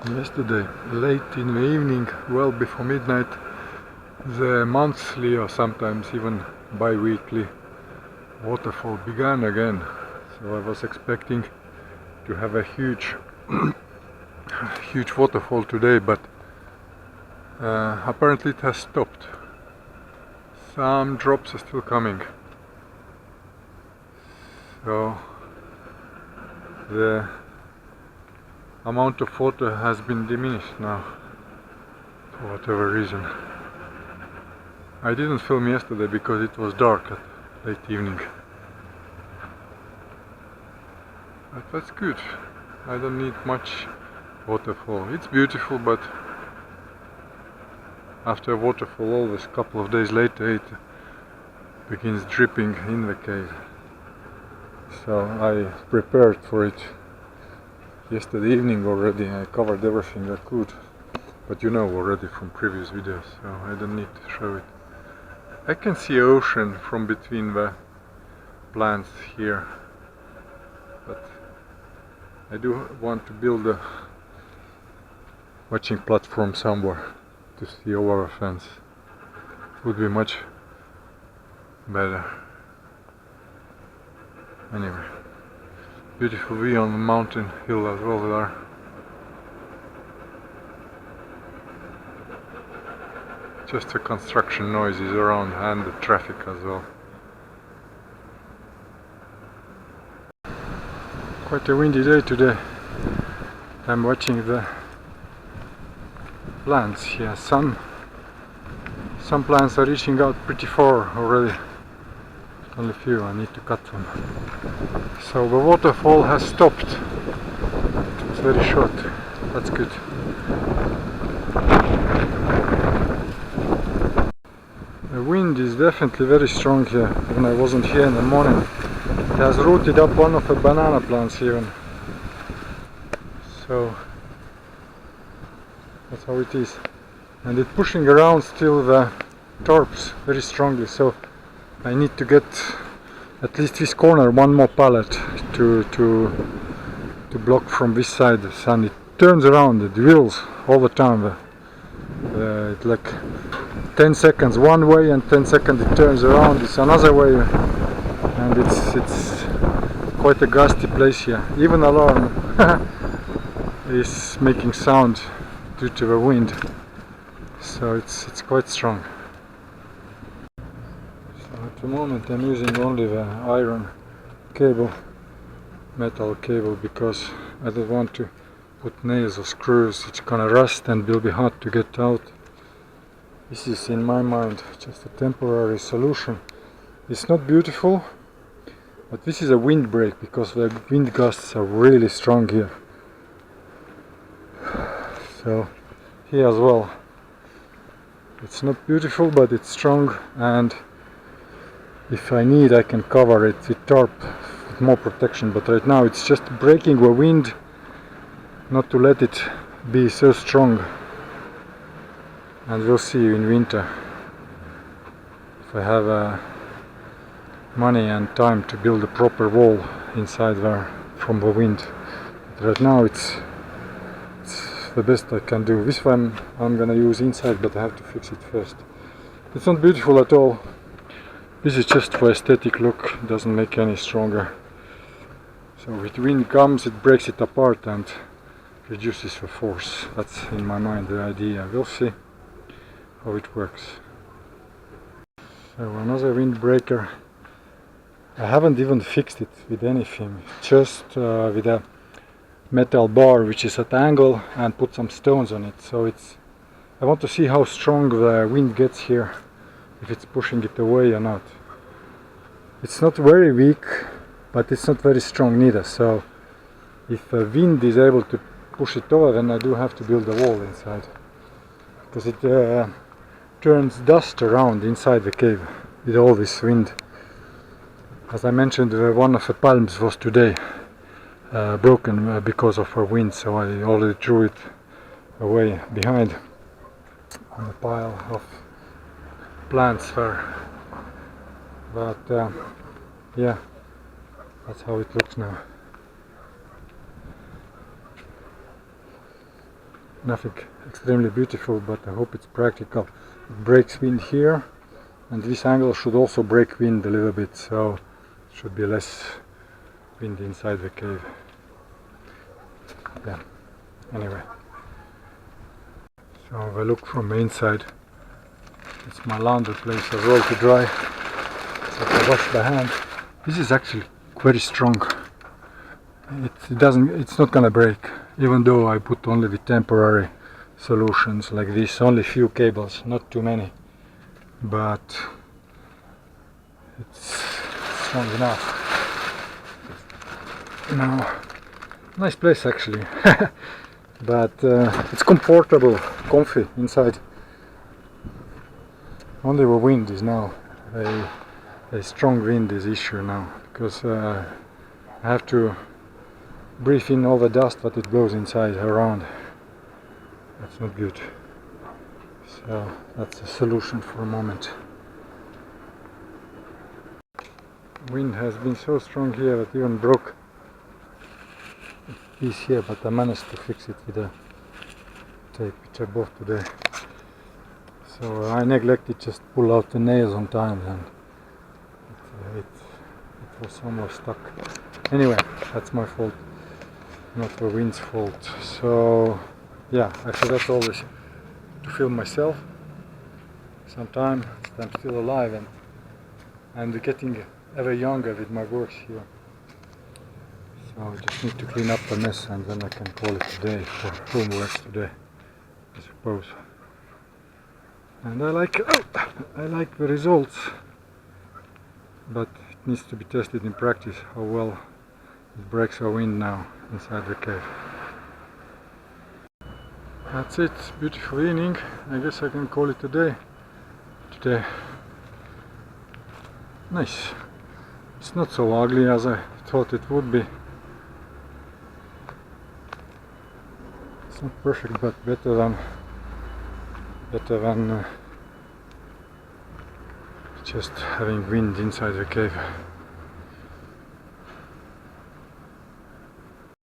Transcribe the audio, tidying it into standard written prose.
Yesterday, late in the evening, well before midnight, the monthly or sometimes even bi-weekly waterfall began again. So I was expecting to have a huge huge waterfall today, but apparently it has stopped. Some drops are still coming. So the amount of water has been diminished now, for whatever reason. I didn't film yesterday because it was dark at late evening. But that's good. I don't need much waterfall. It's beautiful, but after a waterfall, always a couple of days later it begins dripping in the cave. So I prepared for it yesterday evening already. I covered everything I could, but you know already from previous videos, so I don't need to show it. I can see ocean from between the plants here, but I do want to build a watching platform somewhere to see over a fence. Would be much better. Anyway, beautiful view on the mountain hill as well there. Just the construction noises around and the traffic as well. Quite a windy day today. I'm watching the plants here. Some plants are reaching out pretty far already. Only few, I need to cut them. So the waterfall has stopped. It was very short. That's good. The wind is definitely very strong here. When I wasn't here in the morning, it has rooted up one of the banana plants even. So that's how it is. And it's pushing around still the tarps very strongly. So I need to get at least this corner one more pallet to block from this side the sun. It turns around, it wheels all the time. It's like 10 seconds one way and 10 seconds it turns around, it's another way, and it's quite a gusty place here. Even alarm is making sound due to the wind, so it's quite strong. So at the moment I'm using only the iron cable, metal cable, because I don't want to put nails or screws. It's gonna rust and will be hard to get out. This is, in my mind, just a temporary solution. It's not beautiful, but this is a windbreak because the wind gusts are really strong here. So here as well, it's not beautiful, but it's strong, and if I need I can cover it with tarp with more protection, but right now it's just breaking the wind, not to let it be so strong. And we'll see in winter if I have money and time to build a proper wall inside there from the wind. But right now it's the best I can do. This one I'm gonna use inside, but I have to fix it first. It's not beautiful at all. This is just for aesthetic look, it doesn't make any stronger. So with wind comes, it breaks it apart and reduces the force. That's in my mind the idea. We'll see how it works. So another windbreaker. I haven't even fixed it with anything, just with a metal bar which is at angle, and put some stones on it. So I want to see how strong the wind gets here, if it's pushing it away or not. It's not very weak, but it's not very strong neither. So if the wind is able to push it over, then I do have to build a wall inside, because it turns dust around inside the cave with all this wind. As I mentioned, one of the palms was today broken because of the wind, so I already threw it away behind on a pile of plants there. But yeah, that's how it looks now. Nothing extremely beautiful, but I hope it's practical. It breaks wind here, and this angle should also break wind a little bit, so it should be less wind inside the cave. Yeah, anyway. So if I look from the inside, it's my laundry place. I roll to dry, so I wash by hand. This is actually very strong. It's not gonna break, even though I put only the temporary solutions like this, only few cables, not too many, but it's strong enough. Now, nice place actually, but it's comfortable, comfy inside. Only the wind is now a strong wind is issue now, because I have to breathe in all the dust that it blows inside around. That's not good. So that's a solution for a moment. Wind has been so strong here that even broke a piece here, but I managed to fix it with a tape which I bought today. So I neglected just pull out the nails on time, and it was almost stuck. Anyway, that's my fault, not the wind's fault. So yeah, I forgot always to film myself sometime that I'm still alive, and I'm getting ever younger with my works here. So I just need to clean up the mess, and then I can call it a day for homework today, I suppose. And I like the results, but it needs to be tested in practice how well it breaks a wind now inside the cave. That's it. Beautiful evening. I guess I can call it a day today. Nice. It's not so ugly as I thought it would be. It's not perfect, but better than just having wind inside the cave.